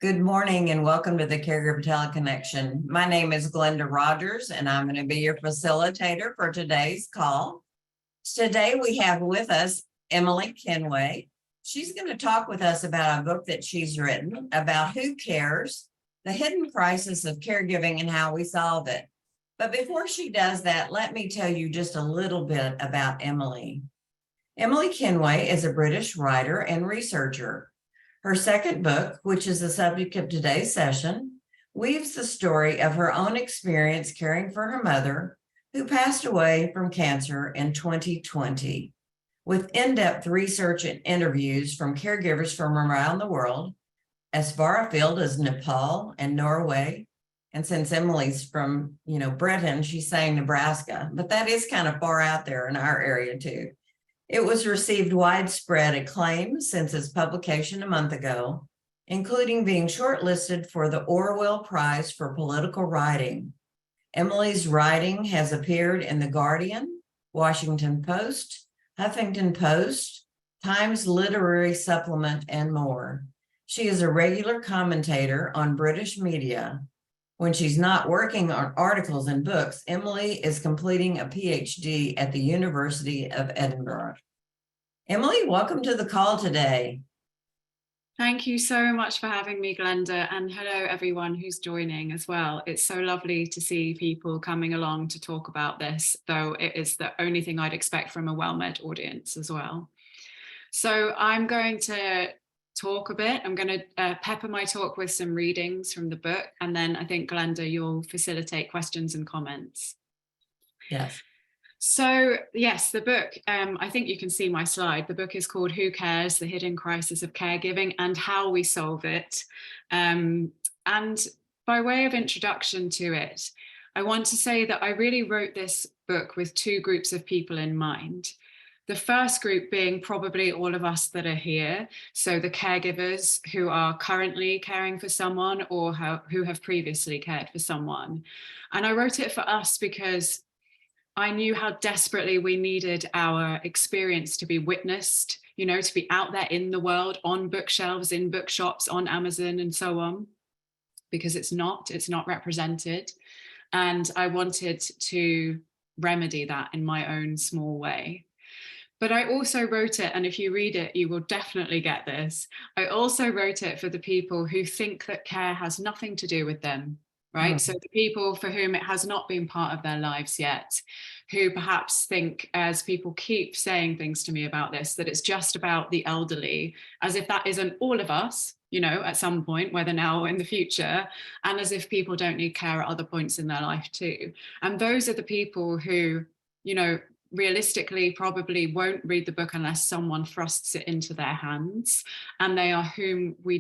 Good morning and welcome to the Caregiver Teleconnection. My name is Glenda Rogers and I'm going to be your facilitator for today's call. Today we have with us Emily Kenway. She's going to talk with us about a book that she's written about who cares, the hidden crisis of caregiving and how we solve it. But before she does that, let me tell you just a little bit about Emily. Emily Kenway is a British writer and researcher. Her second book, which is the subject of today's session, weaves the story of her own experience caring for her mother, who passed away from cancer in 2020, with in-depth research and interviews from caregivers from around the world, as far afield as Nepal and Norway. And since Emily's from, Britain, she's saying Nebraska, but that is kind of far out there in our area too. It was received widespread acclaim since its publication a month ago, including being shortlisted for the Orwell Prize for Political Writing. Emily's writing has appeared in The Guardian, Washington Post, Huffington Post, Times Literary Supplement, and more. She is a regular commentator on British media. When she's not working on articles and books, Emily is completing a PhD at the University of Edinburgh. Emily, welcome to the call today. Thank you so much for having me, Glenda, and hello everyone who's joining as well. It's so lovely to see people coming along to talk about this, though it is the only thing I'd expect from a well-met audience as well. So I'm going to talk a bit. I'm going to pepper my talk with some readings from the book, and then I think, Glenda, you'll facilitate questions and comments. Yes. So yes, the book, I think you can see my slide. The book is called Who Cares? The Hidden Crisis of Caregiving and How We Solve It. And by way of introduction to it, I want to say that I really wrote this book with two groups of people in mind. The first group being probably all of us that are here. So the caregivers who are currently caring for someone or who have previously cared for someone. And I wrote it for us because I knew how desperately we needed our experience to be witnessed, to be out there in the world, on bookshelves, in bookshops, on Amazon and so on, because it's not represented. And I wanted to remedy that in my own small way. But I also wrote it, and if you read it, you will definitely get this. I also wrote it for the people who think that care has nothing to do with them, right? So the people for whom it has not been part of their lives yet, who perhaps think, as people keep saying things to me about this, that it's just about the elderly, as if that isn't all of us, at some point, whether now or in the future, and as if people don't need care at other points in their life too. And those are the people who, realistically probably won't read the book unless someone thrusts it into their hands, and they are whom we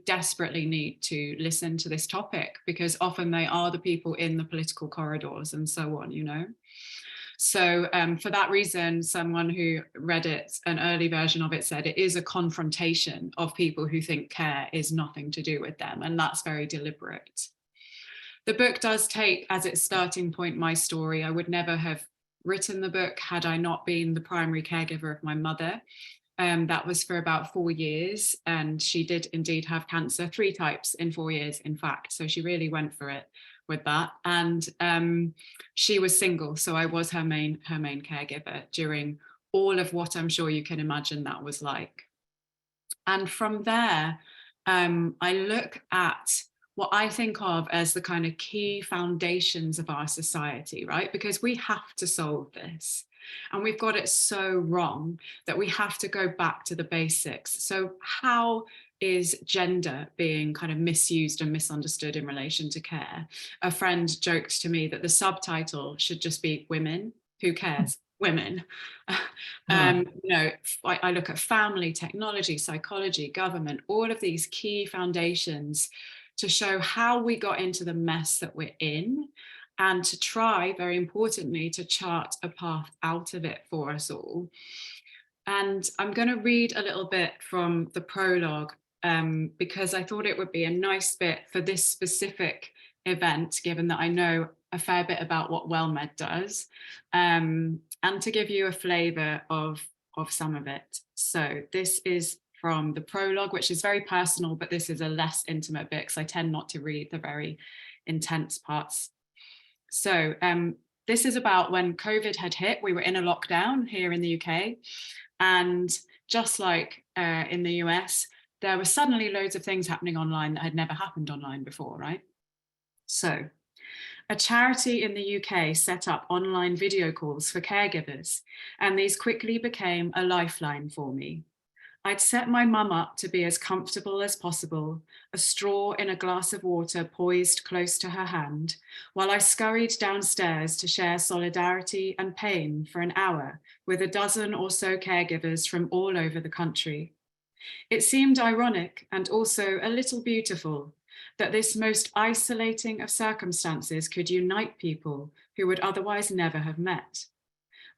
desperately need to listen to this topic, because often they are the people in the political corridors and so on. So for that reason, someone who read it, an early version of it, said it is a confrontation of people who think care is nothing to do with them, and that's very deliberate. The book does take as its starting point my story. I would never have written the book had I not been the primary caregiver of my mother. That was for about 4 years, and she did indeed have cancer, 3 types in 4 years, in fact. So she really went for it with that. And she was single, so I was her main caregiver during all of what I'm sure you can imagine that was like. And from there, I look at what I think of as the kind of key foundations of our society, right? Because we have to solve this. And we've got it so wrong that we have to go back to the basics. So how is gender being kind of misused and misunderstood in relation to care? A friend joked to me that the subtitle should just be women. Who cares? Women. I look at family, technology, psychology, government, all of these key foundations to show how we got into the mess that we're in, and to try, very importantly, to chart a path out of it for us all. And I'm going to read a little bit from the prologue because I thought it would be a nice bit for this specific event, given that I know a fair bit about what WellMed does, and to give you a flavour of some of it. So this is from the prologue, which is very personal, but this is a less intimate bit because I tend not to read the very intense parts. So this is about when COVID had hit. We were in a lockdown here in the UK, and just like in the US, there were suddenly loads of things happening online that had never happened online before, right? So a charity in the UK set up online video calls for caregivers, and these quickly became a lifeline for me. I'd set my mum up to be as comfortable as possible, a straw in a glass of water poised close to her hand, while I scurried downstairs to share solidarity and pain for an hour with a dozen or so caregivers from all over the country. It seemed ironic and also a little beautiful that this most isolating of circumstances could unite people who would otherwise never have met.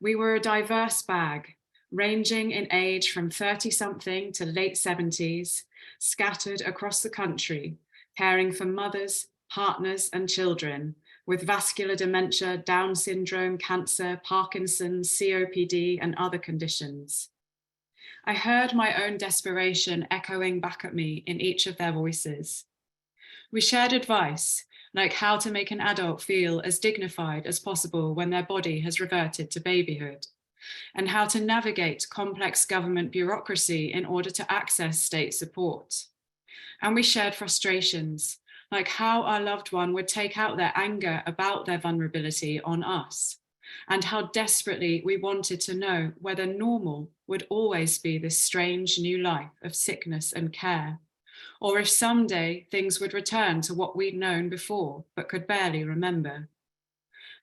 We were a diverse bag, ranging in age from 30-something to late 70s, scattered across the country, caring for mothers, partners, and children with vascular dementia, Down syndrome, cancer, Parkinson's, COPD, and other conditions. I heard my own desperation echoing back at me in each of their voices. We shared advice, like how to make an adult feel as dignified as possible when their body has reverted to babyhood, and how to navigate complex government bureaucracy in order to access state support. And we shared frustrations, like how our loved one would take out their anger about their vulnerability on us, and how desperately we wanted to know whether normal would always be this strange new life of sickness and care, or if someday things would return to what we'd known before but could barely remember.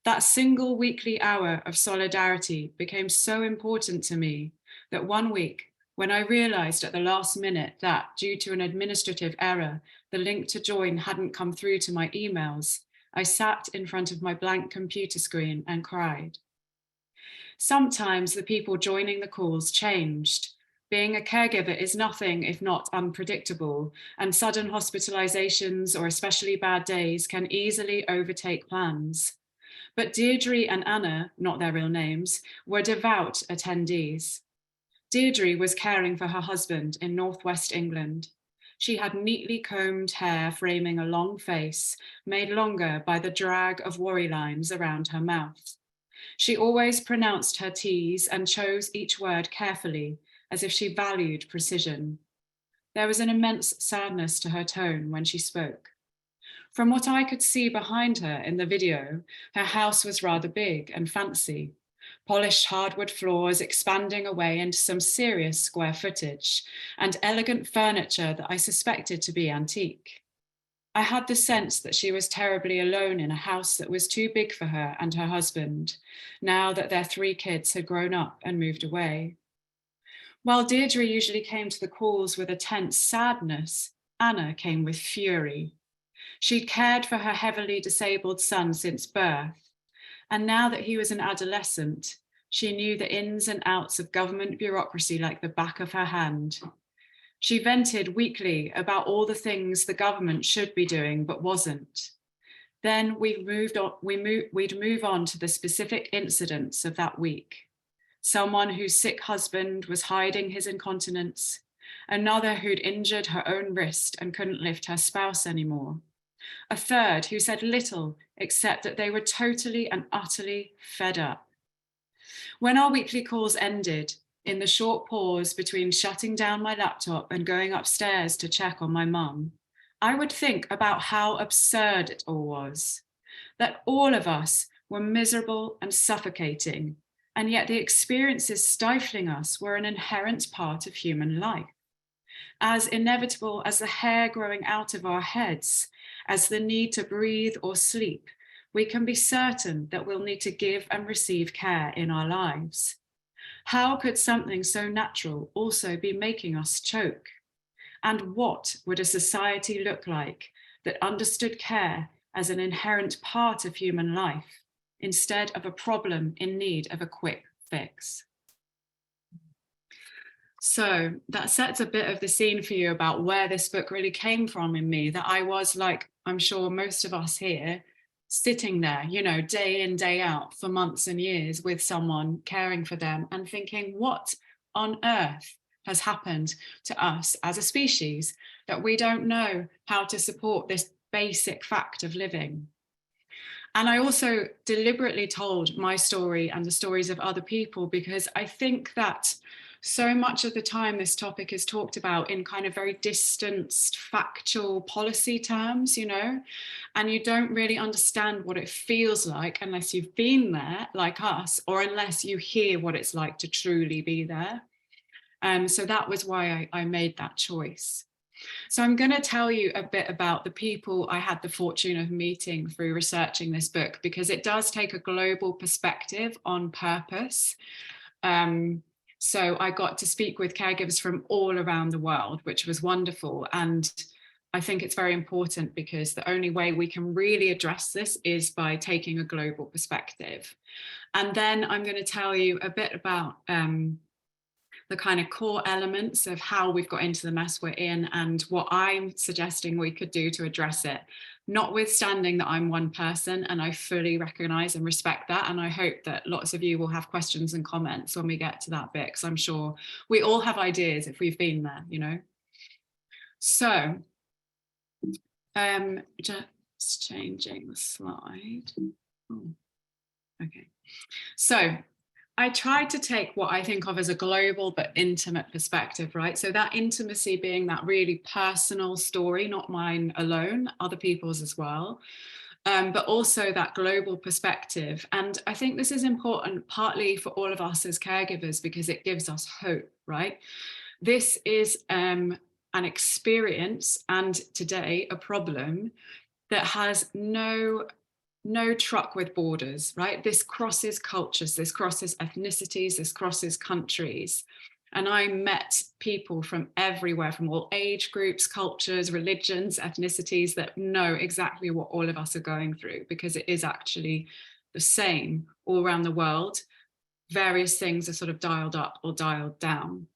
That single weekly hour of solidarity became so important to me that one week, when I realized at the last minute that, due to an administrative error, the link to join hadn't come through to my emails, I sat in front of my blank computer screen and cried. Sometimes the people joining the calls changed. Being a caregiver is nothing if not unpredictable, and sudden hospitalizations or especially bad days can easily overtake plans. But Deirdre and Anna, not their real names, were devout attendees. Deirdre was caring for her husband in northwest England. She had neatly combed hair framing a long face, made longer by the drag of worry lines around her mouth. She always pronounced her T's and chose each word carefully, as if she valued precision. There was an immense sadness to her tone when she spoke. From what I could see behind her in the video, her house was rather big and fancy. Polished hardwood floors expanding away into some serious square footage, and elegant furniture that I suspected to be antique. I had the sense that she was terribly alone in a house that was too big for her and her husband, now that their 3 kids had grown up and moved away. While Deirdre usually came to the calls with a tense sadness, Anna came with fury. She'd cared for her heavily disabled son since birth, and now that he was an adolescent, she knew the ins and outs of government bureaucracy like the back of her hand. She vented weekly about all the things the government should be doing but wasn't. Then we'd move on to the specific incidents of that week. Someone whose sick husband was hiding his incontinence, another who'd injured her own wrist and couldn't lift her spouse anymore, a third who said little except that they were totally and utterly fed up. When our weekly calls ended, in the short pause between shutting down my laptop and going upstairs to check on my mum, I would think about how absurd it all was, that all of us were miserable and suffocating, and yet the experiences stifling us were an inherent part of human life, as inevitable as the hair growing out of our heads, as the need to breathe or sleep. We can be certain that we'll need to give and receive care in our lives. How could something so natural also be making us choke? And what would a society look like that understood care as an inherent part of human life, instead of a problem in need of a quick fix? So that sets a bit of the scene for you about where this book really came from in me, that I was, like I'm sure most of us here, sitting there, day in, day out for months and years with someone caring for them and thinking, what on earth has happened to us as a species, that we don't know how to support this basic fact of living. And I also deliberately told my story and the stories of other people, because I think that so much of the time this topic is talked about in kind of very distanced, factual policy terms, and you don't really understand what it feels like unless you've been there, like us, or unless you hear what it's like to truly be there. So that was why I made that choice. So I'm going to tell you a bit about the people I had the fortune of meeting through researching this book, because it does take a global perspective on purpose. So I got to speak with caregivers from all around the world, which was wonderful. And I think it's very important, because the only way we can really address this is by taking a global perspective. And then I'm going to tell you a bit about the kind of core elements of how we've got into the mess we're in and what I'm suggesting we could do to address it, notwithstanding that I'm one person, and I fully recognize and respect that. And I hope that lots of you will have questions and comments when we get to that bit, because I'm sure we all have ideas if we've been there, So just changing the slide. Oh, okay. So I tried to take what I think of as a global but intimate perspective, right? So that intimacy being that really personal story, not mine alone, other people's as well, but also that global perspective. And I think this is important partly for all of us as caregivers, because it gives us hope, right? This is an experience, and today a problem that has no truck with borders, right? This crosses cultures, this crosses ethnicities, this crosses countries. And I met people from everywhere, from all age groups, cultures, religions, ethnicities, that know exactly what all of us are going through, because it is actually the same all around the world. Various things are sort of dialed up or dialed down.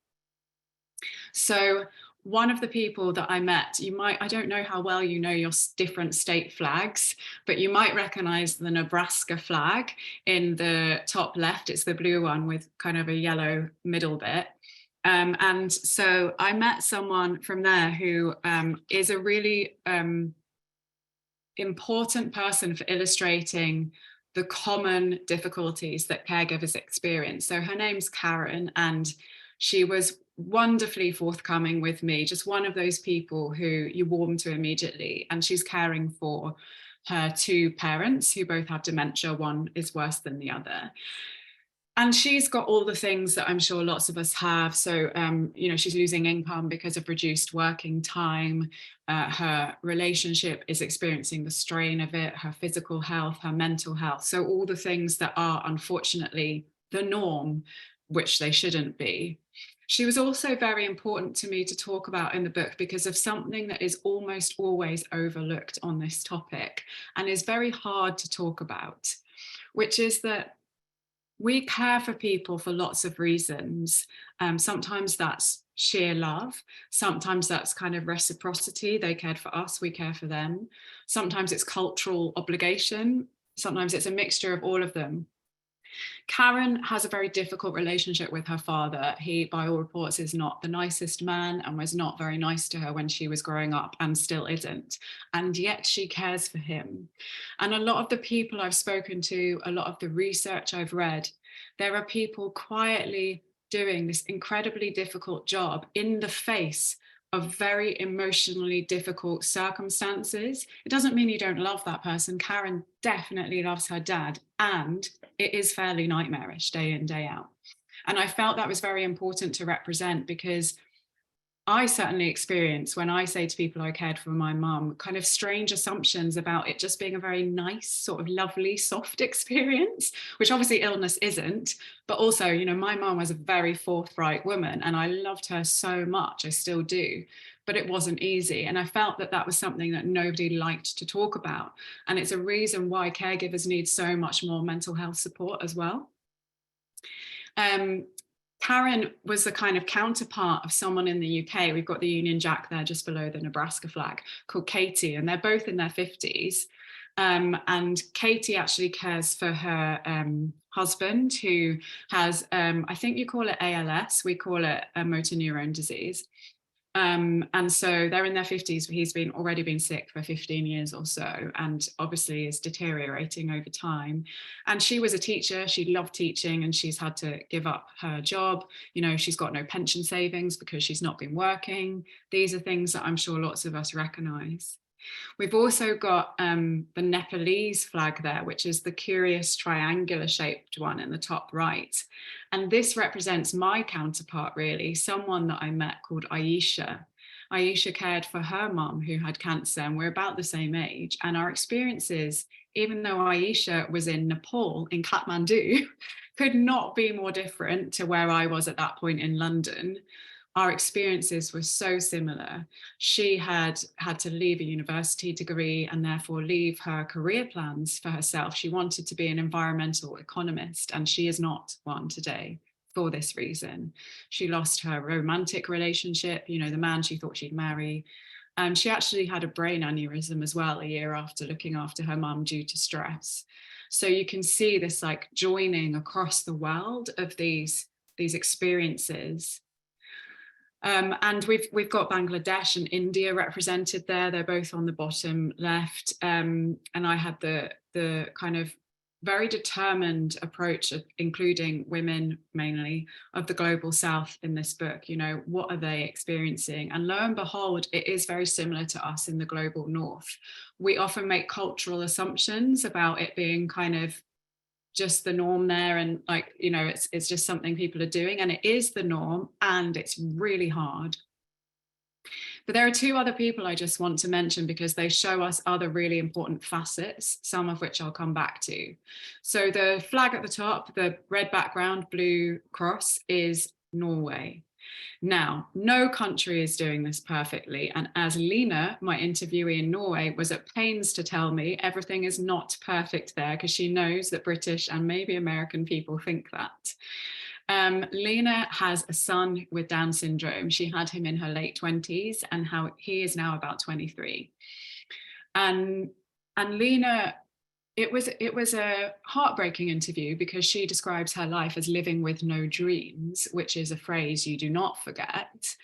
So one of the people that I met, I don't know how well you know your different state flags, but you might recognize the Nebraska flag in the top left. It's the blue one with kind of a yellow middle bit. And so I met someone from there who is a really important person for illustrating the common difficulties that caregivers experience. So her name's Karen, and she was wonderfully forthcoming with me, just one of those people who you warm to immediately. And she's caring for her two parents who both have dementia. One is worse than the other. And she's got all the things that I'm sure lots of us have. So, she's losing income because of reduced working time. Her relationship is experiencing the strain of it, her physical health, her mental health. So all the things that are unfortunately the norm, which they shouldn't be. She was also very important to me to talk about in the book because of something that is almost always overlooked on this topic and is very hard to talk about, which is that we care for people for lots of reasons. Sometimes that's sheer love. Sometimes that's kind of reciprocity. They cared for us, we care for them. Sometimes it's cultural obligation. Sometimes it's a mixture of all of them. Karen has a very difficult relationship with her father. He, by all reports, is not the nicest man and was not very nice to her when she was growing up and still isn't. And yet she cares for him. And a lot of the people I've spoken to, a lot of the research I've read, there are people quietly doing this incredibly difficult job in the face of very emotionally difficult circumstances. It doesn't mean you don't love that person. Karen definitely loves her dad, and it is fairly nightmarish day in, day out. And I felt that was very important to represent, because I certainly experience, when I say to people I cared for my mum, kind of strange assumptions about it just being a very nice, sort of lovely, soft experience, which obviously illness isn't. But also, my mum was a very forthright woman and I loved her so much. I still do. But it wasn't easy. And I felt that that was something that nobody liked to talk about. And it's a reason why caregivers need so much more mental health support as well. Karen was the kind of counterpart of someone in the UK. We've got the Union Jack there just below the Nebraska flag, called Katie, and they're both in their 50s. And Katie actually cares for her husband, who has, I think you call it ALS, we call it a motor neuron disease. And so they're in their 50s. He's already been sick for 15 years or so, and obviously is deteriorating over time. And she was a teacher. She loved teaching, and she's had to give up her job. You know, she's got no pension savings because she's not been working. These are things that I'm sure lots of us recognize. We've also got the Nepalese flag there, which is the curious triangular shaped one in the top right. And this represents my counterpart, really, someone that I met called Aisha. Aisha cared for her mum who had cancer, and we're about the same age. And our experiences, even though Aisha was in Nepal, in Kathmandu, could not be more different to where I was at that point in London. Our experiences were so similar. She had to leave a university degree and therefore leave her career plans for herself. She wanted to be an environmental economist, and she is not one today for this reason. She lost her romantic relationship, you know, the man she thought she'd marry. And she actually had a brain aneurysm as well a year after looking after her mum due to stress. So you can see this like joining across the world of these experiences. And we've got Bangladesh and India represented there. They're both on the bottom left. And I had the kind of very determined approach of including women mainly of the global south in this book. You know, what are they experiencing? And lo and behold, it is very similar to us in the global north. We often make cultural assumptions about it being kind of just the norm there, and like, you know, it's just something people are doing, and it is the norm, and it's really hard. But there are two other people I just want to mention because they show us other really important facets, some of which I'll come back to. So the flag at the top, the red background, blue cross, is Norway. Now, no country is doing this perfectly. And as Lena, my interviewee in Norway, was at pains to tell me, everything is not perfect there, because she knows that British and maybe American people think that. Lena has a son with Down syndrome. She had him in her late 20s, and he is now about 23. And Lena, it was a heartbreaking interview because she describes her life as living with no dreams, which is a phrase you do not forget.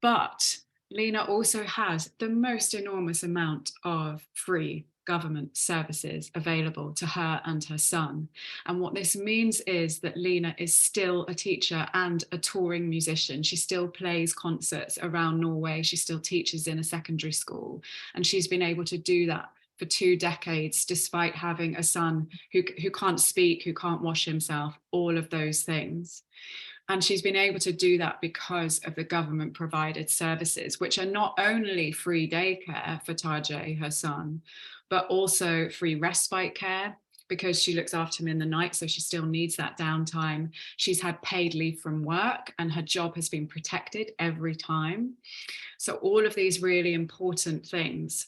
But Lena also has the most enormous amount of free government services available to her and her son. And what this means is that Lena is still a teacher and a touring musician. She still plays concerts around Norway. She still teaches in a secondary school. And she's been able to do that for 2 decades, despite having a son who can't speak, who can't wash himself, all of those things. And she's been able to do that because of the government provided services, which are not only free daycare for Tajay, her son, but also free respite care, because she looks after him in the night, so she still needs that downtime. She's had paid leave from work, and her job has been protected every time. So all of these really important things.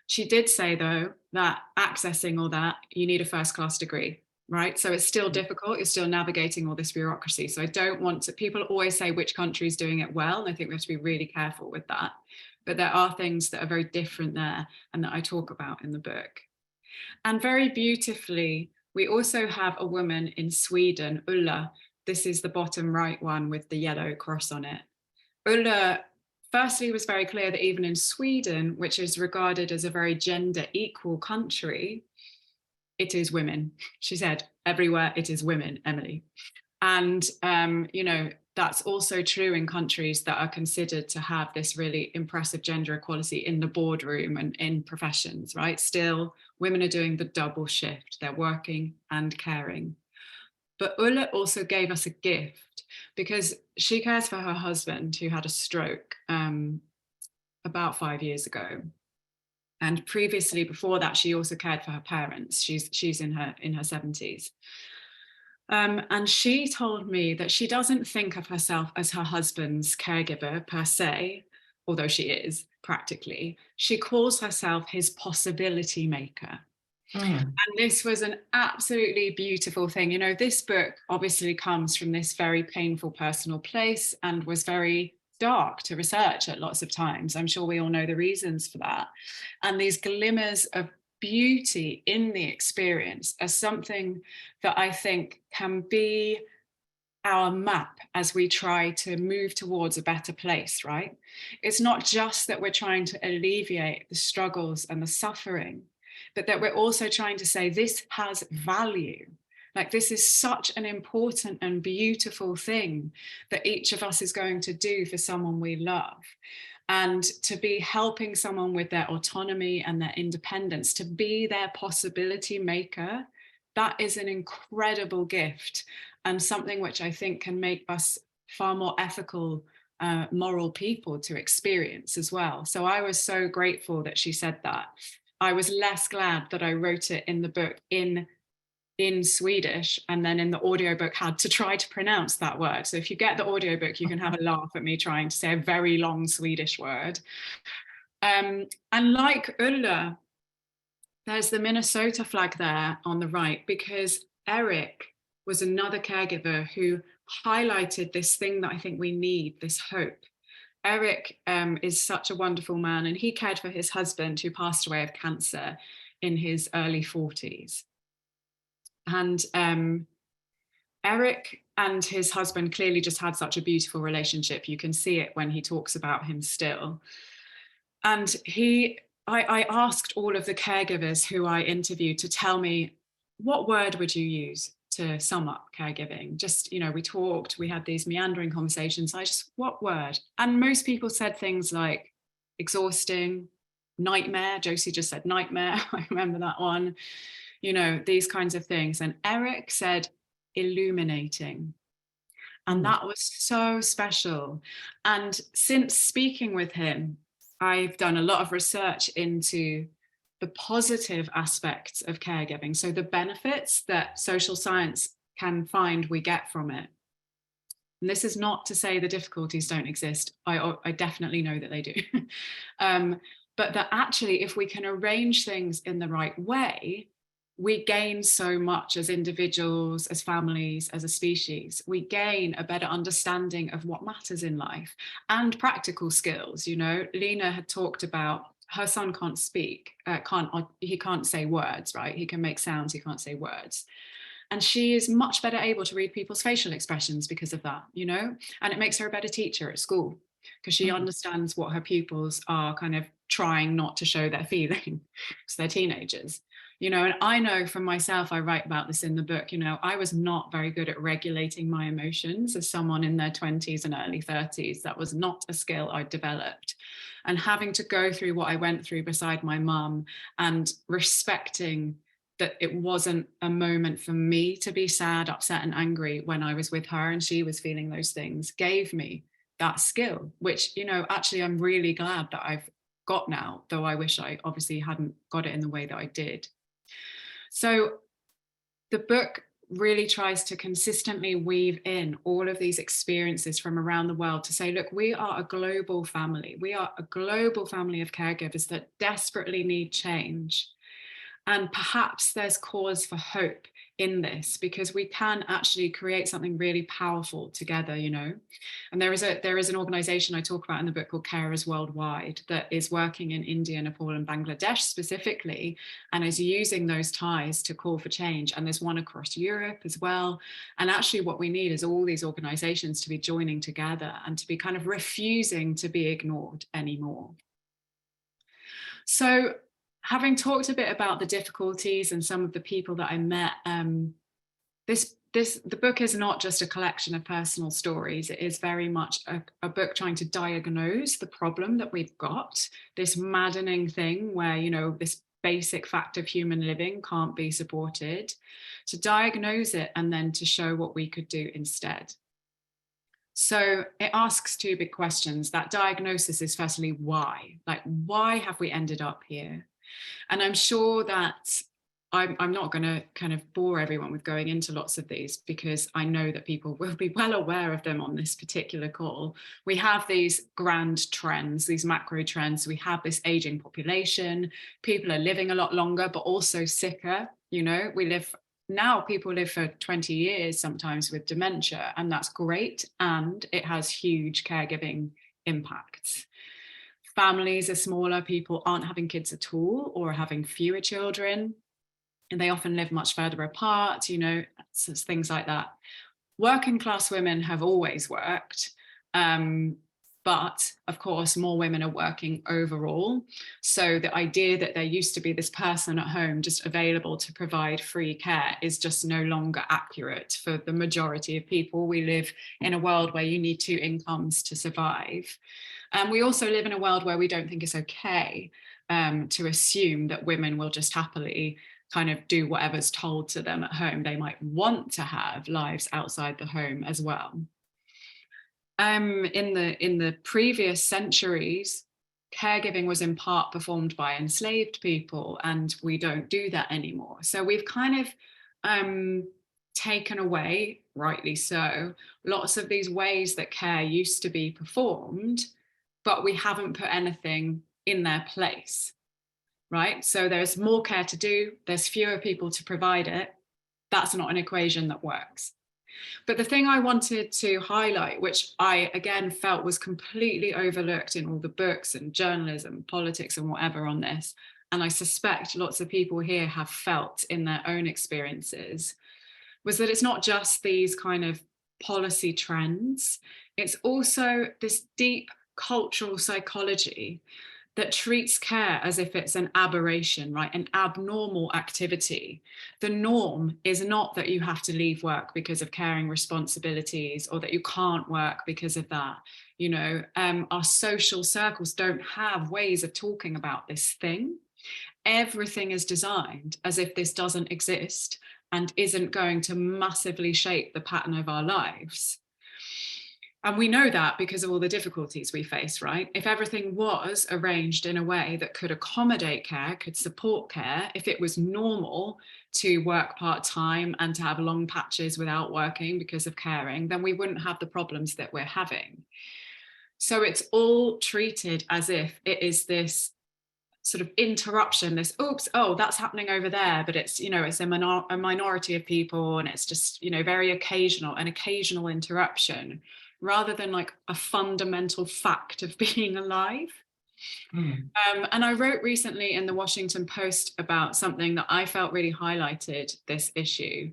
She did say, though, that accessing all that, you need a first-class degree, right? So it's still difficult. You're still navigating all this bureaucracy. So I don't want to, people always say which country is doing it well, and I think we have to be really careful with that. But there are things that are very different there and that I talk about in the book. And very beautifully, we also have a woman in Sweden, Ulla. This is the bottom right one with the yellow cross on it. Ulla firstly was very clear that even in Sweden, which is regarded as a very gender equal country, it is women. She said, everywhere it is women, Emily. And, you know, that's also true in countries that are considered to have this really impressive gender equality in the boardroom and in professions, right? Still, women are doing the double shift. They're working and caring. But Ulla also gave us a gift because she cares for her husband who had a stroke about 5 years ago. And previously, before that, she also cared for her parents. She's in her 70s. And she told me that she doesn't think of herself as her husband's caregiver per se, although she is practically. She calls herself his possibility maker. And this was an absolutely beautiful thing. You know, this book obviously comes from this very painful personal place and was very dark to research at lots of times. I'm sure we all know the reasons for that. And these glimmers of beauty in the experience are something that I think can be our map as we try to move towards a better place, right? It's not just that we're trying to alleviate the struggles and the suffering, but that we're also trying to say this has value. Like, this is such an important and beautiful thing that each of us is going to do for someone we love. And to be helping someone with their autonomy and their independence, to be their possibility maker, that is an incredible gift, and something which I think can make us far more ethical, moral people to experience as well. So I was so grateful that she said that. I was less glad that I wrote it in the book in Swedish, and then in the audiobook had to try to pronounce that word. So if you get the audiobook, you can have a laugh at me trying to say a very long Swedish word. And like Ulla, there's the Minnesota flag there on the right, because Eric was another caregiver who highlighted this thing that I think we need, this hope. Eric is such a wonderful man, and he cared for his husband who passed away of cancer in his early 40s. And Eric and his husband clearly just had such a beautiful relationship. You can see it when he talks about him still. And I asked all of the caregivers who I interviewed to tell me, what word would you use to sum up caregiving? Just, we talked, we had these meandering conversations. What word? And most people said things like exhausting, nightmare. Josie just said nightmare. I remember that one. These kinds of things. And Eric said illuminating. And that was so special. And since speaking with him, I've done a lot of research into the positive aspects of caregiving. So the benefits that social science can find we get from it. And this is not to say the difficulties don't exist. I definitely know that they do. But that actually, if we can arrange things in the right way, we gain so much as individuals, as families, as a species. We gain a better understanding of what matters in life and practical skills. Lena had talked about her son can't speak, he can't say words, right? He can make sounds, he can't say words. And she is much better able to read people's facial expressions because of that, and it makes her a better teacher at school because she understands what her pupils are kind of trying not to show their feeling because they're teenagers. And I know from myself, I write about this in the book, I was not very good at regulating my emotions as someone in their 20s and early 30s. That was not a skill I developed. And having to go through what I went through beside my mum and respecting that it wasn't a moment for me to be sad, upset and angry when I was with her and she was feeling those things, gave me that skill, which, actually I'm really glad that I've got now, though I wish I obviously hadn't got it in the way that I did. So the book really tries to consistently weave in all of these experiences from around the world to say, look, we are a global family. We are a global family of caregivers that desperately need change. And perhaps there's cause for hope in this because we can actually create something really powerful together, And there is an organization I talk about in the book called Carers Worldwide that is working in India, Nepal and Bangladesh specifically, and is using those ties to call for change. And there's one across Europe as well. And actually what we need is all these organizations to be joining together and to be kind of refusing to be ignored anymore. So having talked a bit about the difficulties and some of the people that I met, the book is not just a collection of personal stories. It is very much a book trying to diagnose the problem that we've got, this maddening thing where, this basic fact of human living can't be supported, to diagnose it and then to show what we could do instead. So it asks two big questions. That diagnosis is firstly, why? Like, why have we ended up here? And I'm sure that I'm not going to kind of bore everyone with going into lots of these because I know that people will be well aware of them on this particular call. We have these grand trends, these macro trends. We have this aging population. People are living a lot longer, but also sicker. People live for 20 years sometimes with dementia, and that's great. And it has huge caregiving impacts. Families are smaller, people aren't having kids at all or having fewer children, and they often live much further apart, you know, so things like that. Working class women have always worked, but of course, more women are working overall. So the idea that there used to be this person at home just available to provide free care is just no longer accurate for the majority of people. We live in a world where you need 2 incomes to survive. And we also live in a world where we don't think it's okay to assume that women will just happily kind of do whatever's told to them at home. They might want to have lives outside the home as well. In the previous centuries, caregiving was in part performed by enslaved people, and we don't do that anymore. So we've kind of taken away, rightly so, lots of these ways that care used to be performed, but we haven't put anything in their place, right? So there's more care to do, there's fewer people to provide it. That's not an equation that works. But the thing I wanted to highlight, which I again felt was completely overlooked in all the books and journalism, politics and whatever on this, and I suspect lots of people here have felt in their own experiences, was that it's not just these kind of policy trends, it's also this deep cultural psychology that treats care as if it's an aberration, right? An abnormal activity. The norm is not that you have to leave work because of caring responsibilities or that you can't work because of that. You know, our social circles don't have ways of talking about this thing. Everything is designed as if this doesn't exist and isn't going to massively shape the pattern of our lives. And we know that because of all the difficulties we face, right? If everything was arranged in a way that could accommodate care, could support care, if it was normal to work part-time and to have long patches without working because of caring, then we wouldn't have the problems that we're having. So it's all treated as if it is this sort of interruption, this, oops, oh, that's happening over there, but it's, you know, it's a minority of people and it's just, you know, very occasional, an occasional interruption, rather than like a fundamental fact of being alive. And I wrote recently in the Washington Post about something that I felt really highlighted this issue.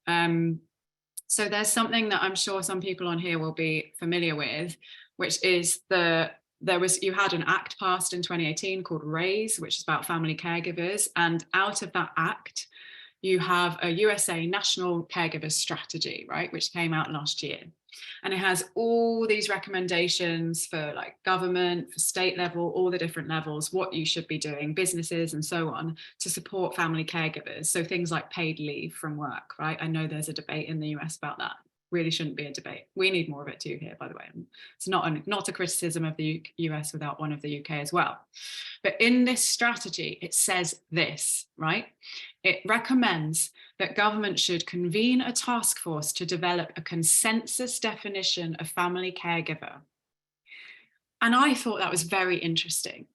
So there's something that I'm sure some people on here will be familiar with, which is you had an act passed in 2018 called RAISE, which is about family caregivers. And out of that act, you have a USA National Caregivers Strategy, right, which came out last year. And it has all these recommendations for like government, for state level, all the different levels, what you should be doing, businesses and so on, to support family caregivers. So things like paid leave from work, right? I know there's a debate in the US about that. Really shouldn't be a debate. We need more of it too here, by the way. It's not a criticism of the US without one of the UK as well. But in this strategy, it says this, right? It recommends that government should convene a task force to develop a consensus definition of family caregiver. And I thought that was very interesting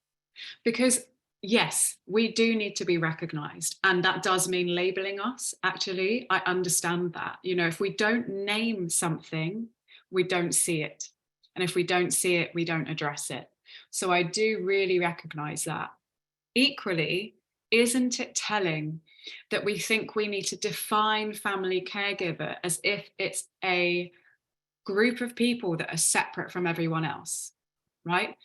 because yes, we do need to be recognized. And that does mean labeling us, actually. I understand that. You know, if we don't name something, we don't see it. And if we don't see it, we don't address it. So I do really recognize that. Equally, isn't it telling that we think we need to define family caregiver as if it's a group of people that are separate from everyone else, right?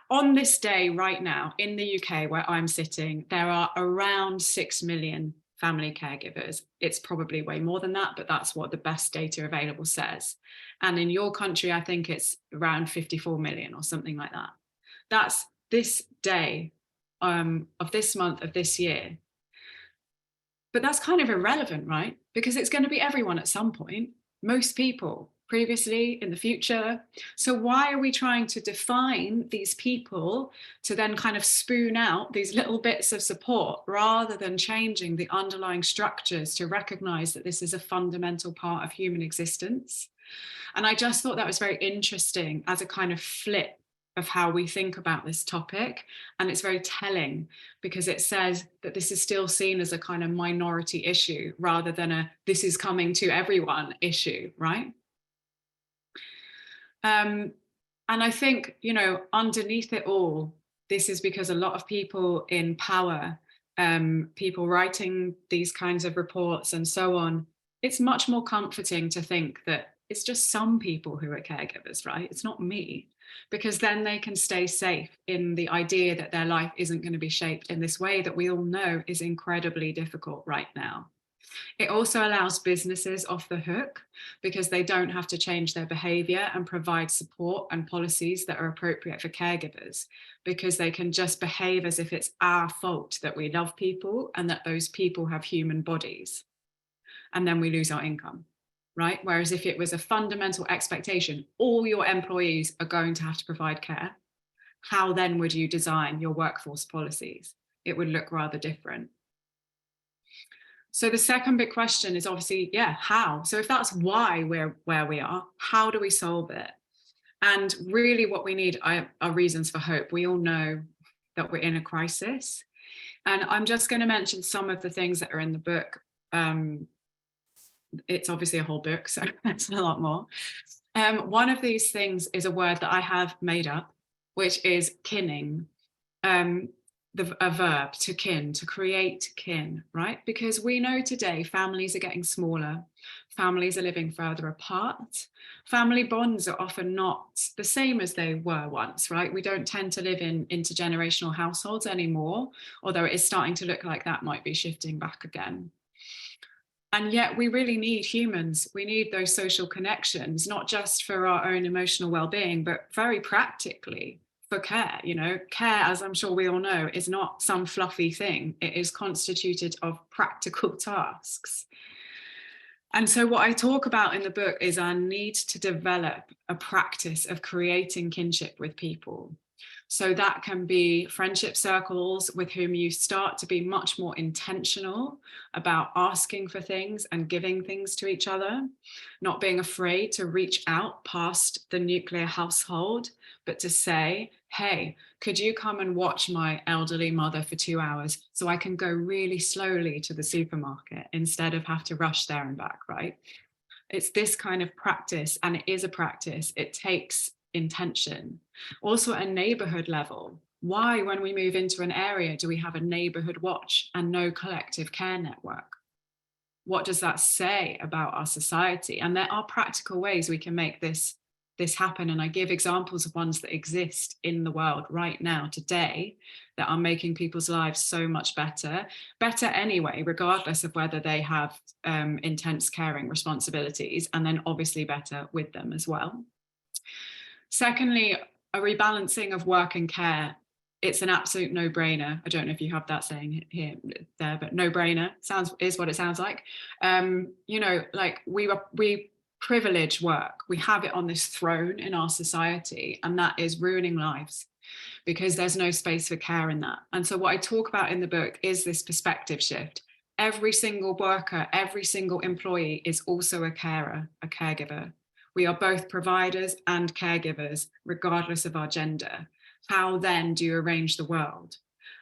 On this day right now in the UK where I'm sitting, there are around 6 million family caregivers. It's probably way more than that, but that's what the best data available says. And in your country, I think it's around 54 million or something like that. That's this day of this month of this year. But that's kind of irrelevant, right? Because it's going to be everyone at some point, most people, previously, in the future. So why are we trying to define these people to then kind of spoon out these little bits of support rather than changing the underlying structures to recognize that this is a fundamental part of human existence? And I just thought that was very interesting as a kind of flip of how we think about this topic. And it's very telling because it says that this is still seen as a kind of minority issue rather than a this is coming to everyone issue, right? And I think, underneath it all, this is because a lot of people in power, people writing these kinds of reports and so on, it's much more comforting to think that it's just some people who are caregivers, right? It's not me, because then they can stay safe in the idea that their life isn't going to be shaped in this way that we all know is incredibly difficult right now. It also allows businesses off the hook because they don't have to change their behavior and provide support and policies that are appropriate for caregivers, because they can just behave as if it's our fault that we love people and that those people have human bodies. And then we lose our income, right? Whereas if it was a fundamental expectation, all your employees are going to have to provide care, how then would you design your workforce policies? It would look rather different. So the second big question is obviously, how? So if that's why we're where we are, how do we solve it? And really what we need are reasons for hope. We all know that we're in a crisis. And I'm just going to mention some of the things that are in the book. It's obviously a whole book, so that's a lot more. One of these things is a word that I have made up, which is kinning. A verb, to kin, to create kin, right? Because we know today families are getting smaller, families are living further apart, family bonds are often not the same as they were once, right? We don't tend to live in intergenerational households anymore, although it is starting to look like that might be shifting back again. And yet we really need humans. We need those social connections, not just for our own emotional well-being, but very practically for care. Care, as I'm sure we all know, is not some fluffy thing. It is constituted of practical tasks. And so what I talk about in the book is our need to develop a practice of creating kinship with people. So that can be friendship circles with whom you start to be much more intentional about asking for things and giving things to each other, not being afraid to reach out past the nuclear household, but to say, hey, could you come and watch my elderly mother for 2 hours so I can go really slowly to the supermarket instead of have to rush there and back, right? It's this kind of practice, and it is a practice. It takes intention. Also at a neighborhood level, why, when we move into an area, do we have a neighborhood watch and no collective care network? What does that say about our society? And there are practical ways we can make this happen. And I give examples of ones that exist in the world right now, today, that are making people's lives so much better anyway, regardless of whether they have intense caring responsibilities, and then obviously better with them as well. Secondly, a rebalancing of work and care. It's an absolute no-brainer. I don't know if you have that saying there, but no-brainer is what it sounds like. Like we privilege work. We have it on this throne in our society, and that is ruining lives because there's no space for care in that. And so what I talk about in the book is this perspective shift. Every single worker, every single employee is also a carer, a caregiver. We are both providers and caregivers, regardless of our gender. How then do you arrange the world?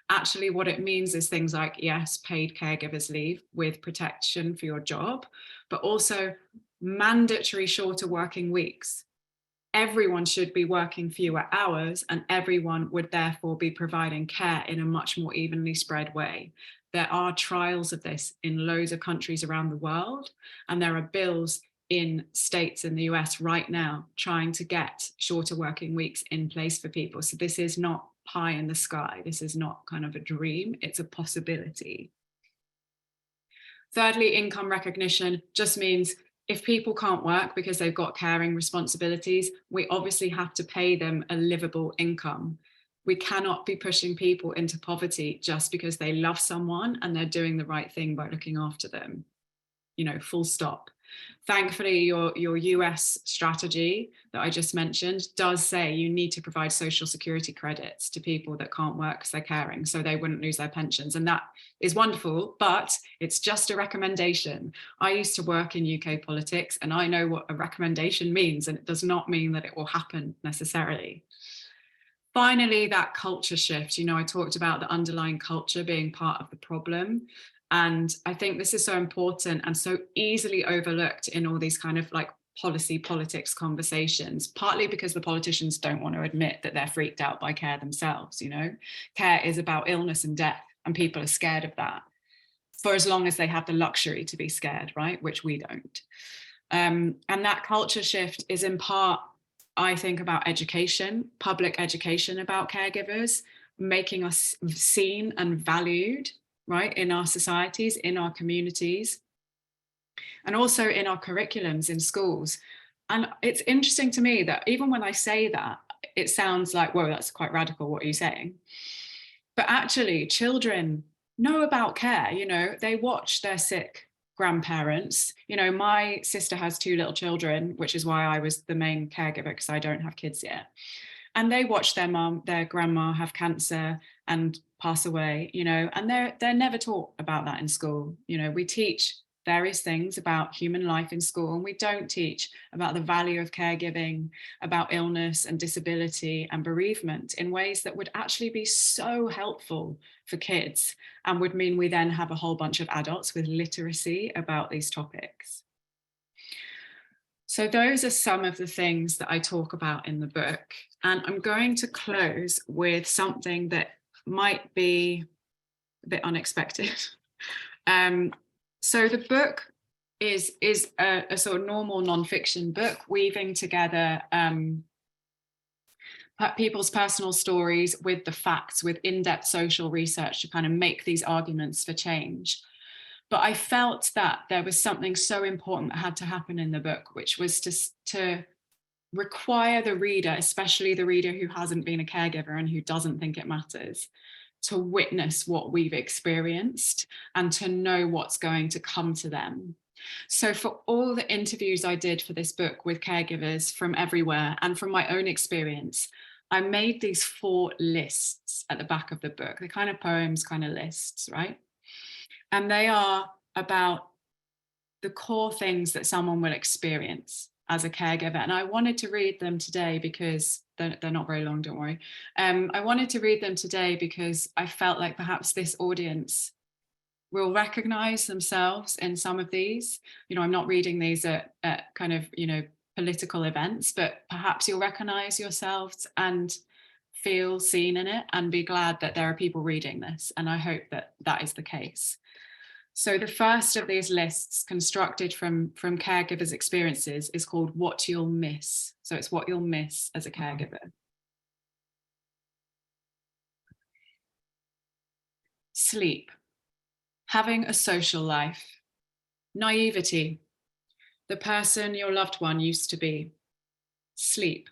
Actually, what it means is things like, yes, paid caregivers leave with protection for your job, but also mandatory shorter working weeks. Everyone should be working fewer hours, and everyone would therefore be providing care in a much more evenly spread way. There are trials of this in loads of countries around the world, and there are bills in states in the US right now trying to get shorter working weeks in place for people. So this is not pie in the sky. This is not kind of a dream. It's a possibility. Thirdly, income recognition just means if people can't work because they've got caring responsibilities, we obviously have to pay them a livable income. We cannot be pushing people into poverty just because they love someone and they're doing the right thing by looking after them. Full stop. Thankfully, your US strategy that I just mentioned does say you need to provide social security credits to people that can't work because they're caring, so they wouldn't lose their pensions. And that is wonderful, but it's just a recommendation. I used to work in UK politics, and I know what a recommendation means, and it does not mean that it will happen necessarily. Finally, that culture shift. I talked about the underlying culture being part of the problem. And I think this is so important and so easily overlooked in all these kind of like politics conversations, partly because the politicians don't want to admit that they're freaked out by care themselves. Care is about illness and death, and people are scared of that for as long as they have the luxury to be scared, right? Which we don't. And that culture shift is in part, I think, about education, public education about caregivers, making us seen and valued, right, in our societies, in our communities, and also in our curriculums in schools. And it's interesting to me that even when I say that, it sounds like, whoa, that's quite radical, what are you saying? But actually, children know about care. They watch their sick grandparents. My sister has 2 little children, which is why I was the main caregiver, because I don't have kids yet. And they watch their grandma have cancer and pass away, and they're never taught about that in school. We teach various things about human life in school, and we don't teach about the value of caregiving, about illness and disability and bereavement in ways that would actually be so helpful for kids, and would mean we then have a whole bunch of adults with literacy about these topics. So those are some of the things that I talk about in the book. And I'm going to close with something that might be a bit unexpected. So the book is a sort of normal nonfiction book, weaving together people's personal stories with the facts, with in-depth social research to kind of make these arguments for change. But I felt that there was something so important that had to happen in the book, which was to require the reader, especially the reader who hasn't been a caregiver and who doesn't think it matters, to witness what we've experienced and to know what's going to come to them. So for all the interviews I did for this book with caregivers from everywhere and from my own experience, I made these 4 lists at the back of the book. They're kind of poems, kind of lists, right? And they are about the core things that someone will experience as a caregiver. And I wanted to read them today because they're not very long, don't worry. I wanted to read them today because I felt like perhaps this audience will recognize themselves in some of these. I'm not reading these at kind of, political events, but perhaps you'll recognize yourselves and feel seen in it and be glad that there are people reading this. And I hope that that is the case. So the first of these lists, constructed from caregivers' experiences, is called What You'll Miss. So it's what you'll miss as a caregiver. Sleep, having a social life, naivety, the person your loved one used to be. Sleep,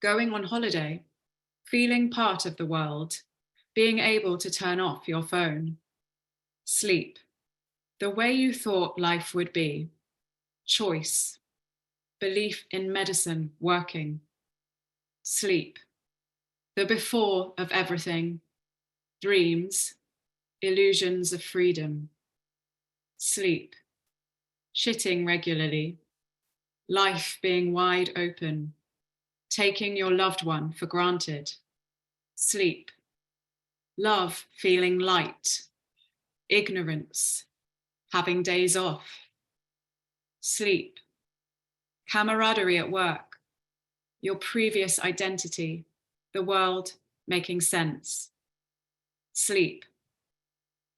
going on holiday, feeling part of the world, being able to turn off your phone. Sleep, the way you thought life would be. Choice, belief in medicine working. Sleep, the before of everything. Dreams, illusions of freedom. Sleep, shitting regularly. Life being wide open. Taking your loved one for granted. Sleep, love feeling light. Ignorance, having days off. Sleep, camaraderie at work, your previous identity, the world making sense. Sleep,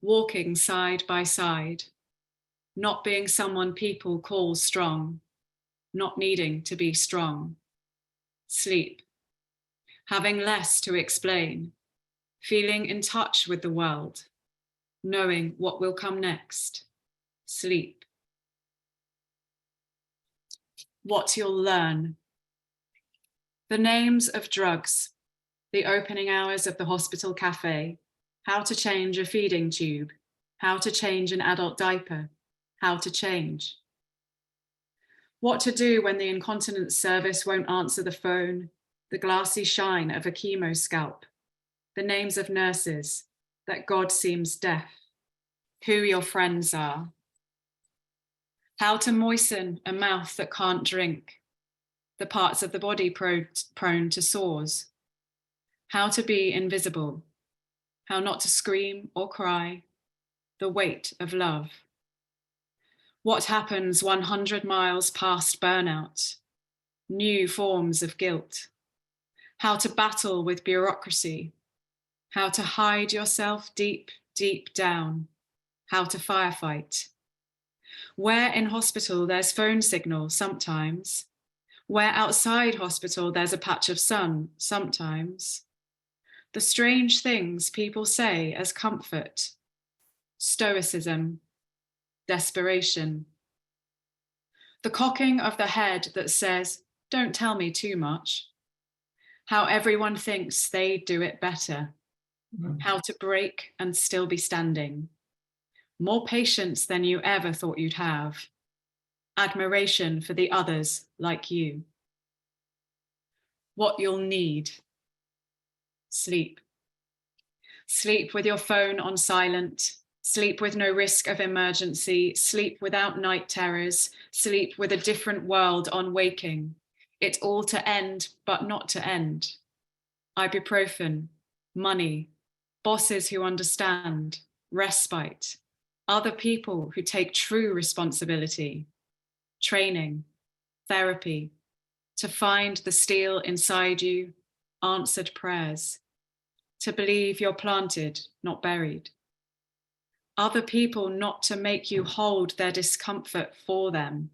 walking side by side, not being someone people call strong, not needing to be strong. Sleep, having less to explain, feeling in touch with the world, knowing what will come next. Sleep. What you'll learn. The names of drugs, the opening hours of the hospital cafe, how to change a feeding tube, how to change an adult diaper, how to change. What to do when the incontinence service won't answer the phone, the glassy shine of a chemo scalp, the names of nurses, that God seems deaf, who your friends are. How to moisten a mouth that can't drink, the parts of the body prone to sores. How to be invisible, how not to scream or cry, the weight of love. What happens 100 miles past burnout? New forms of guilt. How to battle with bureaucracy. How to hide yourself deep, deep down. How to firefight. Where in hospital there's phone signal sometimes. Where outside hospital there's a patch of sun sometimes. The strange things people say as comfort. Stoicism. Desperation. The cocking of the head that says, don't tell me too much. How everyone thinks they do it better. How to break and still be standing. More patience than you ever thought you'd have. Admiration for the others like you. What you'll need. Sleep. Sleep with your phone on silent. Sleep with no risk of emergency. Sleep without night terrors. Sleep with a different world on waking. It all to end, but not to end. Ibuprofen, money, bosses who understand, respite, other people who take true responsibility, training, therapy, to find the steel inside you, answered prayers, to believe you're planted, not buried. Other people not to make you hold their discomfort for them.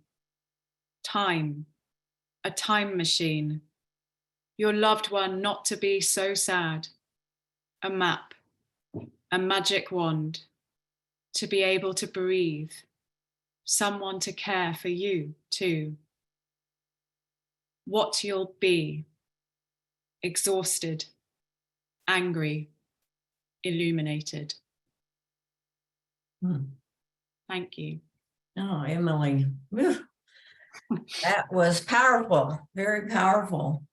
Time, a time machine. Your loved one not to be so sad. A map, a magic wand, to be able to breathe. Someone to care for you too. What you'll be. Exhausted, angry, illuminated. Thank you. Oh, Emily, whew. That was powerful, very powerful.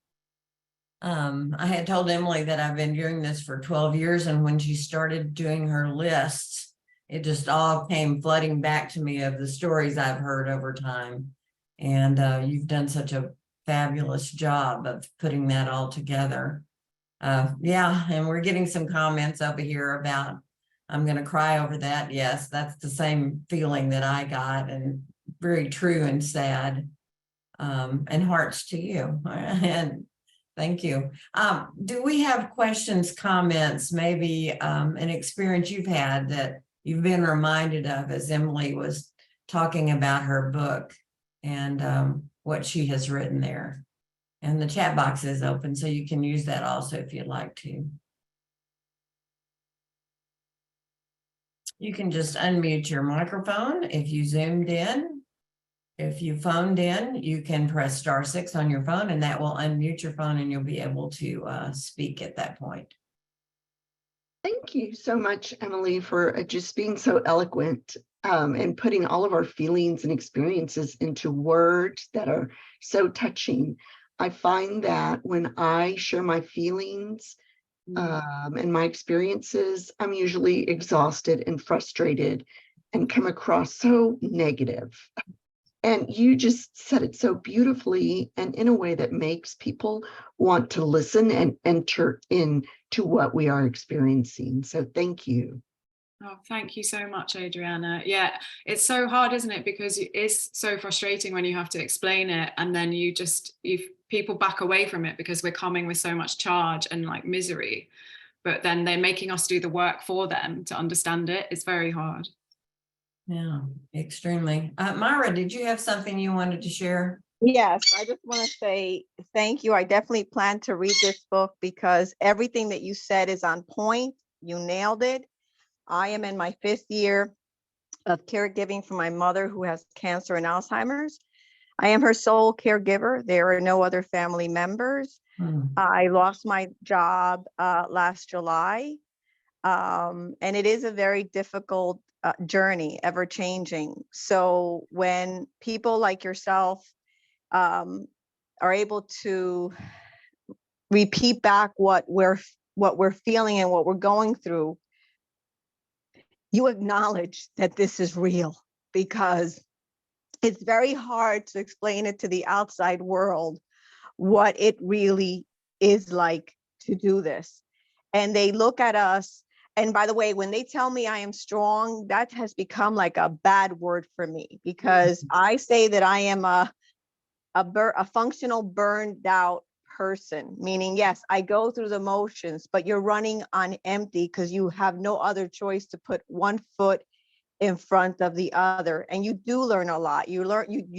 I had told Emily that I've been doing this for 12 years, and when she started doing her lists, it just all came flooding back to me of the stories I've heard over time. And you've done such a fabulous job of putting that all together. Yeah, and we're getting some comments over here about, I'm going to cry over that. Yes, that's the same feeling that I got, and very true and sad. And hearts to you. And thank you. Do we have questions, comments, maybe an experience you've had that you've been reminded of as Emily was talking about her book and what she has written there? And the chat box is open, so you can use that also if you'd like to. You can just unmute your microphone if you zoomed in. If you phoned in, you can press *6 on your phone, and that will unmute your phone, and you'll be able to speak at that point. Thank you so much, Emily, for just being so eloquent and putting all of our feelings and experiences into words that are so touching. I find that when I share my feelings and my experiences, I'm usually exhausted and frustrated and come across so negative. And you just said it so beautifully and in a way that makes people want to listen and enter into what we are experiencing. So thank you. Oh, thank you so much, Adriana. Yeah, it's so hard, isn't it? Because it's so frustrating when you have to explain it, and then people back away from it because we're coming with so much charge and like misery, but then they're making us do the work for them to understand it. It's very hard. Yeah, extremely. Myra, did you have something you wanted to share? Yes, I just want to say thank you. I definitely plan to read this book because everything that you said is on point. You nailed it. I am in my 5th year of caregiving for my mother who has cancer and Alzheimer's. I am her sole caregiver. There are no other family members. I lost my job last July, and it is a very difficult journey, ever changing. So when people like yourself are able to repeat back what we're feeling and what we're going through, you acknowledge that this is real, because it's very hard to explain it to the outside world what it really is like to do this. And they look at us And by the way, when they tell me I am strong, that has become like a bad word for me, because I say that I am a functional burned out person, meaning, yes, I go through the motions, but you're running on empty because you have no other choice to put one foot in front of the other. And you do learn a lot. You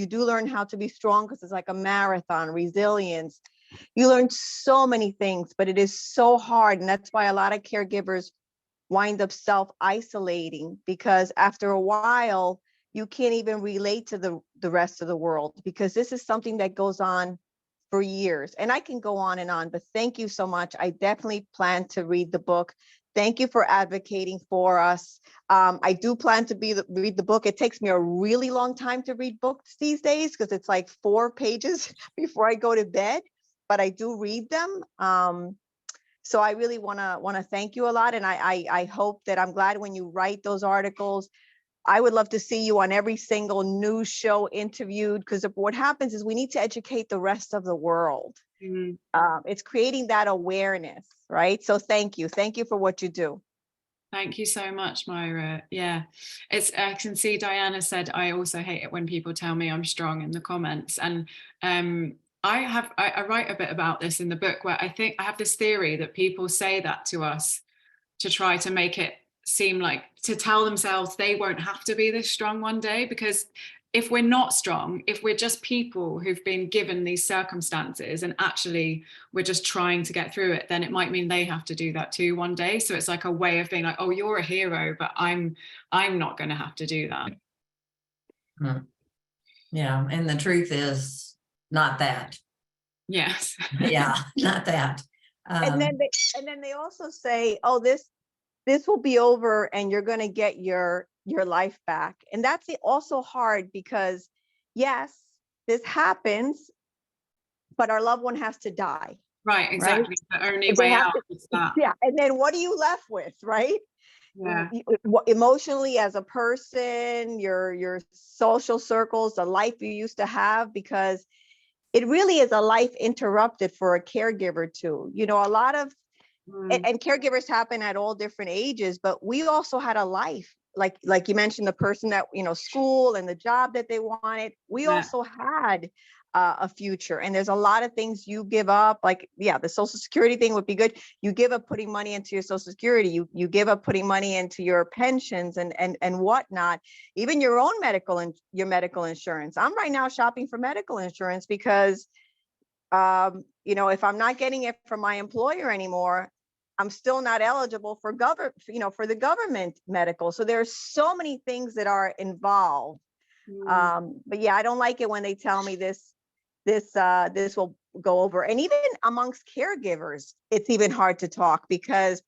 do learn how to be strong, because it's like a marathon, resilience. You learn so many things, but it is so hard. And that's why a lot of caregivers wind up self-isolating, because after a while, you can't even relate to the rest of the world, because this is something that goes on for years. And I can go on, but thank you so much. I definitely plan to read the book. Thank you for advocating for us. I do plan to read the book. It takes me a really long time to read books these days, because it's like 4 pages before I go to bed, but I do read them. So I really want to thank you a lot. And I hope that, I'm glad when you write those articles, I would love to see you on every single news show interviewed, because what happens is we need to educate the rest of the world. Mm. It's creating that awareness, right? So thank you. Thank you for what you do. Thank you so much, Myra. Yeah, I can see Diana said, I also hate it when people tell me I'm strong, in the comments. And I write a bit about this in the book, where I think I have this theory that people say that to us to try to make it seem like, to tell themselves they won't have to be this strong one day. Because if we're not strong, if we're just people who've been given these circumstances and actually we're just trying to get through it, then it might mean they have to do that too one day. So it's like a way of being like, oh, you're a hero, but I'm not going to have to do that. Yeah, and the truth is not that. Yes. Yeah, not that. And then they also say, oh, this will be over and you're going to get your life back. And that's also hard, because yes, this happens, but our loved one has to die. Right, exactly. Right? The only way out is that. Yeah. And then what are you left with, right? Yeah. Emotionally, as a person, your social circles, the life you used to have, because it really is a life interrupted for a caregiver too. You know, a lot of, and caregivers happen at all different ages, but we also had a life. Like you mentioned, the person that, school and the job that they wanted, we also had a future. And there's a lot of things you give up, like, yeah, the Social Security thing would be good. You give up putting money into your Social Security, you give up putting money into your pensions and whatnot, even your own medical insurance. I'm right now shopping for medical insurance because, if I'm not getting it from my employer anymore, I'm still not eligible for for the government medical. So there's so many things that are involved. But yeah, I don't like it when they tell me this will go over. And even amongst caregivers, it's even hard to talk, because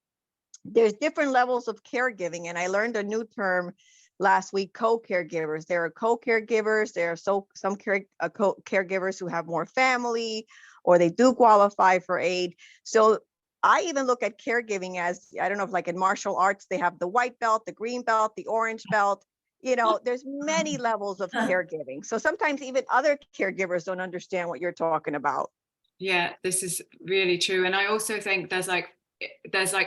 there's different levels of caregiving. And I learned a new term last week, co-caregivers. There are co-caregivers. There are some caregivers who have more family, or they do qualify for aid. So I even look at caregiving as, I don't know if like in martial arts, they have the white belt, the green belt, the orange belt. There's many levels of caregiving. So sometimes even other caregivers don't understand what you're talking about. Yeah, this is really true. And I also think there's like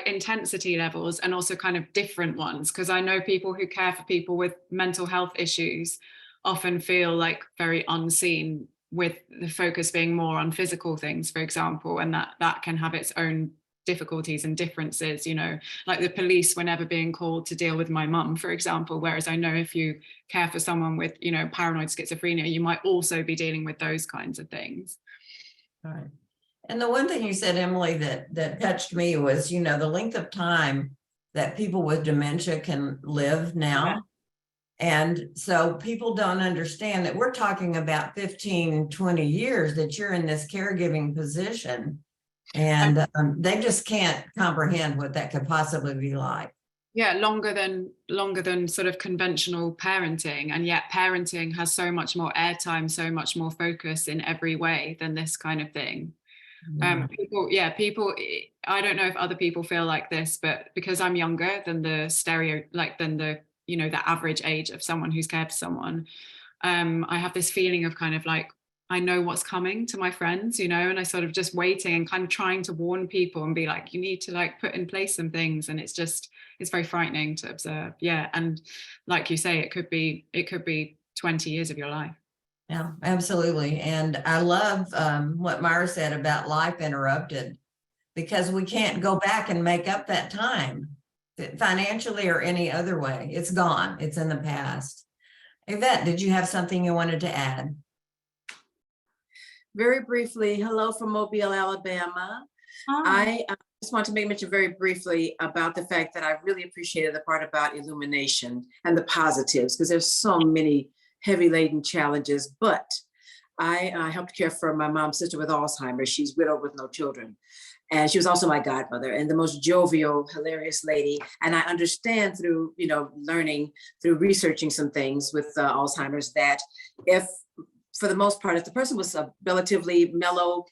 intensity levels, and also kind of different ones, because I know people who care for people with mental health issues often feel like very unseen, with the focus being more on physical things, for example, and that can have its own difficulties and differences. Like the police were never being called to deal with my mum, for example, whereas I know if you care for someone with paranoid schizophrenia, you might also be dealing with those kinds of things. Right. And the one thing you said, Emily, that touched me was, the length of time that people with dementia can live now. Yeah. And so people don't understand that we're talking about 15, 20 years that you're in this caregiving position. And they just can't comprehend what that could possibly be like. Yeah, longer than sort of conventional parenting. And yet parenting has so much more airtime, so much more focus in every way than this kind of thing. People, I don't know if other people feel like this, but because I'm younger than the the average age of someone who's cared for someone, I have this feeling of kind of like I know what's coming to my friends, you know, and I sort of just waiting and kind of trying to warn people and be like, you need to like put in place some things. And it's very frightening to observe. Yeah. And like you say, it could be 20 years of your life. Yeah, absolutely. And I love what Myra said about life interrupted, because we can't go back and make up that time financially or any other way. It's gone. It's in the past. Yvette, did you have something you wanted to add? Very briefly, hello from Mobile, Alabama. I just want to make mention very briefly about the fact that I really appreciated the part about illumination and the positives, because there's so many heavy laden challenges, but I helped care for my mom's sister with Alzheimer's. She's widowed with no children. And she was also my godmother, and the most jovial, hilarious lady. And I understand through, learning, through researching some things with Alzheimer's, that for the most part, if the person was a relatively mellow,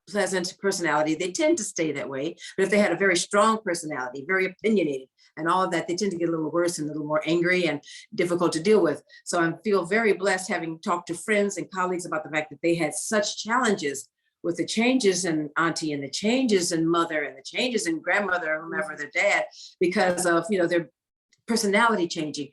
pleasant personality, they tend to stay that way. But if they had a very strong personality, very opinionated and all of that, they tend to get a little worse and a little more angry and difficult to deal with. So I feel very blessed having talked to friends and colleagues about the fact that they had such challenges with the changes in auntie and the changes in mother and the changes in grandmother or whomever, their dad, because of, their personality changing.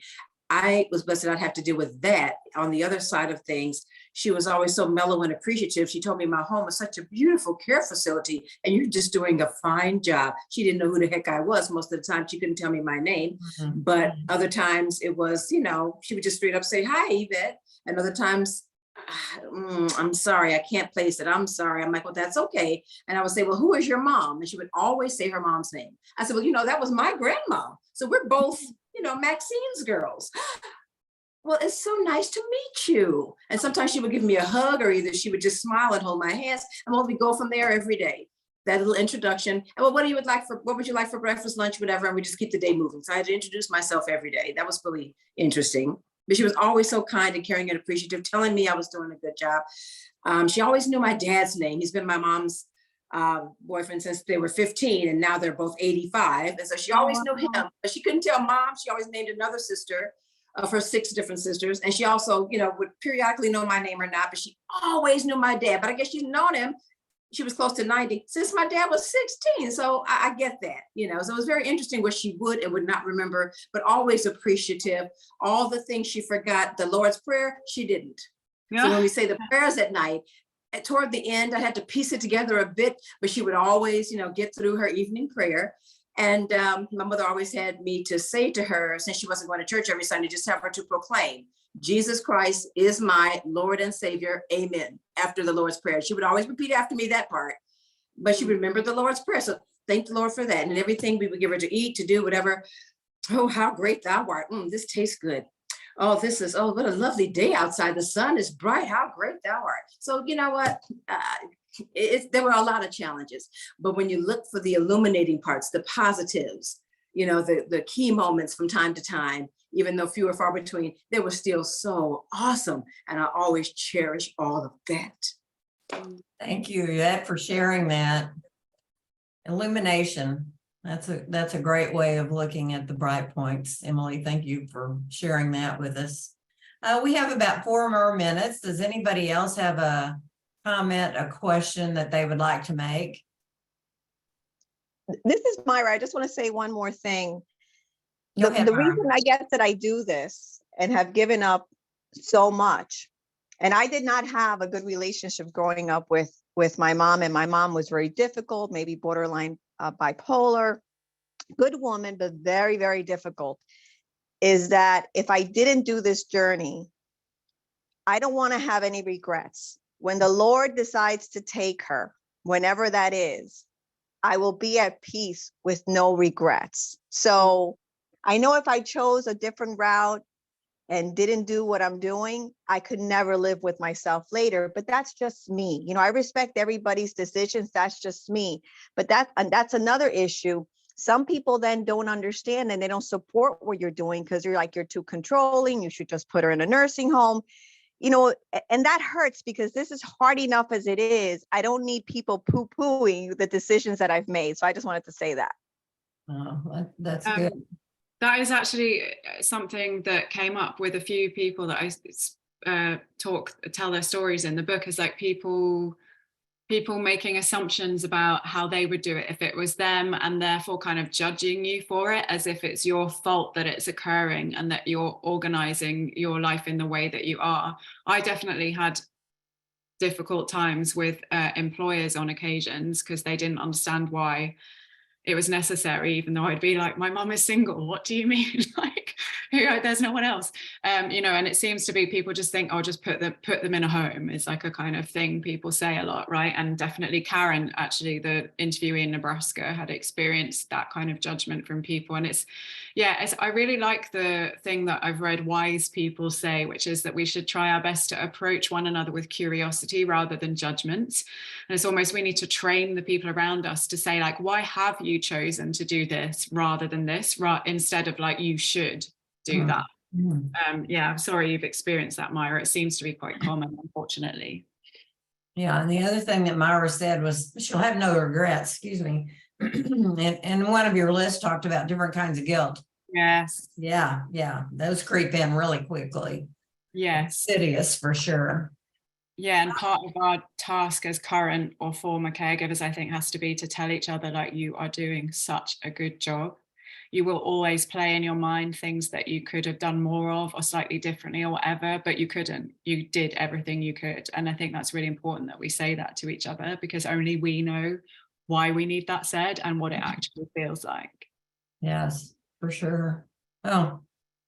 I was blessed that I'd have to deal with that. On the other side of things, she was always so mellow and appreciative. She told me my home is such a beautiful care facility and you're just doing a fine job. She didn't know who the heck I was. Most of the time she couldn't tell me my name, but other times it was, she would just straight up say, "Hi, Yvette." And other times, "I'm sorry, I can't place it. I'm sorry." I'm like, "Well, that's okay." And I would say, "Well, who is your mom?" And she would always say her mom's name. I said, "Well, that was my grandma. So we're both, Maxine's girls." "Well, it's so nice to meet you." And sometimes she would give me a hug, or either she would just smile and hold my hands. And we go from there every day. That little introduction. And well, what would you like for breakfast, lunch, whatever? And we just keep the day moving. So I had to introduce myself every day. That was really interesting. But she was always so kind and caring and appreciative, telling me I was doing a good job. She always knew my dad's name. He's been my mom's boyfriend since they were 15, and now they're both 85. And so she always knew him, but she couldn't tell mom. She always named another sister of her 6 different sisters. And she also, would periodically know my name or not, but she always knew my dad. But I guess she's known him. She was close to 90 since my dad was 16. So I get that, so it was very interesting what she would and would not remember, but always appreciative. All the things she forgot, the Lord's Prayer, she didn't. Yeah. So when we say the prayers at night, toward the end, I had to piece it together a bit, but she would always, get through her evening prayer. And my mother always had me to say to her, since she wasn't going to church every Sunday, just have her to proclaim, "Jesus Christ is my Lord and Savior, amen," after the Lord's Prayer. She would always repeat after me that part, but she remembered the Lord's Prayer. So thank the Lord for that. And everything we would give her to eat, to do, whatever. "Oh, how great thou art. This tastes good. Oh, what a lovely day outside. The sun is bright. How great thou art." So you know what? There were a lot of challenges, but when you look for the illuminating parts, the positives, the key moments from time to time, even though few or far between, they were still so awesome. And I always cherish all of that. Thank you, Yvette, for sharing that. Illumination. That's a great way of looking at the bright points. Emily, thank you for sharing that with us. We have about 4 more minutes. Does anybody else have a comment, a question that they would like to make? This is Myra. I just want to say one more thing. Go ahead, The Myra. reason I guess that I do this and have given up so much, and I did not have a good relationship growing up with my mom, and my mom was very difficult, maybe borderline bipolar, good woman, but very, very difficult, is that if I didn't do this journey, I don't want to have any regrets. When the Lord decides to take her, whenever that is, I will be at peace with no regrets. So I know if I chose a different route and didn't do what I'm doing, I could never live with myself later. But that's just me. I respect everybody's decisions. That's just me. But that's another issue. Some people then don't understand and they don't support what you're doing because you're too controlling. You should just put her in a nursing home. And that hurts because this is hard enough as it is. I don't need people poo-pooing the decisions that I've made. So I just wanted to say that. Oh, that's good. That is actually something that came up with a few people that I tell their stories in the book is like people making assumptions about how they would do it if it was them, and therefore kind of judging you for it as if it's your fault that it's occurring and that you're organizing your life in the way that you are. I definitely had difficult times with employers on occasions because they didn't understand why it was necessary, even though I'd be like, my mum is single. What do you mean? Like, there's no one else. And it seems to be people just think, oh, just put them in a home. It's like a kind of thing people say a lot, right? And definitely Karen, actually, the interviewee in Nebraska, had experienced that kind of judgment from people. And I really like the thing that I've read wise people say, which is that we should try our best to approach one another with curiosity rather than judgment. And it's almost, we need to train the people around us to say, like, why have you chosen to do this rather than this, instead of like, you should do that. I'm sorry you've experienced that, Myra. It seems to be quite common, unfortunately. Yeah, and the other thing that Myra said was she'll have no regrets, excuse me. And one of your lists talked about different kinds of guilt. Yes. Yeah, those creep in really quickly. Yes. Insidious for sure. Yeah, and part of our task as current or former caregivers, I think, has to be to tell each other, like, you are doing such a good job. You will always play in your mind things that you could have done more of or slightly differently or whatever, but you couldn't. You did everything you could. And I think that's really important that we say that to each other, because only we know why we need that said and what it actually feels like. Yes, for sure. Oh,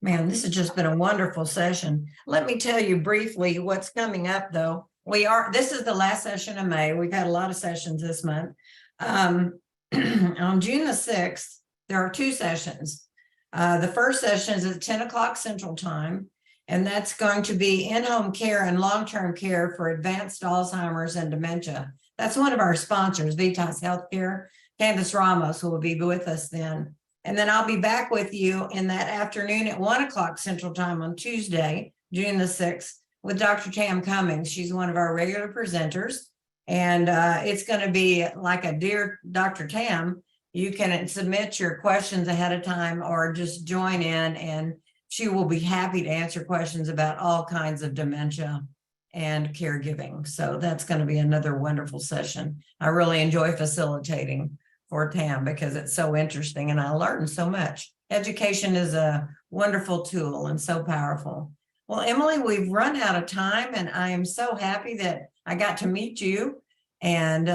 man, this has just been a wonderful session. Let me tell you briefly what's coming up, though. This is the last session of May. We've had a lot of sessions this month. On June the 6th, there are 2 sessions. The first session is at 10 o'clock Central Time, and that's going to be in-home care and long-term care for advanced Alzheimer's and dementia. That's one of our sponsors, Vitas Healthcare. Candace Ramos will be with us then. And then I'll be back with you in that afternoon at 1 o'clock Central Time on Tuesday, June the 6th, with Dr. Tam Cummings. She's one of our regular presenters. And it's going to be like a Dear Dr. Tam. You can submit your questions ahead of time or just join in, and she will be happy to answer questions about all kinds of dementia and caregiving. So that's going to be another wonderful session. I really enjoy facilitating for Tam because it's so interesting and I learned so much. Education is a wonderful tool and so powerful. Well, Emily, we've run out of time, and I am so happy that I got to meet you and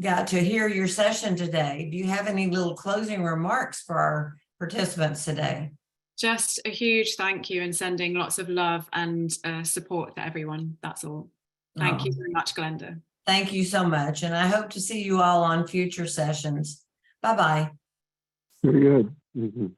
got to hear your session today. Do you have any little closing remarks for our participants today? Just a huge thank you, and sending lots of love and support to everyone. That's all. Thank you very much, Glenda. Thank you so much. And I hope to see you all on future sessions. Bye-bye. Very good.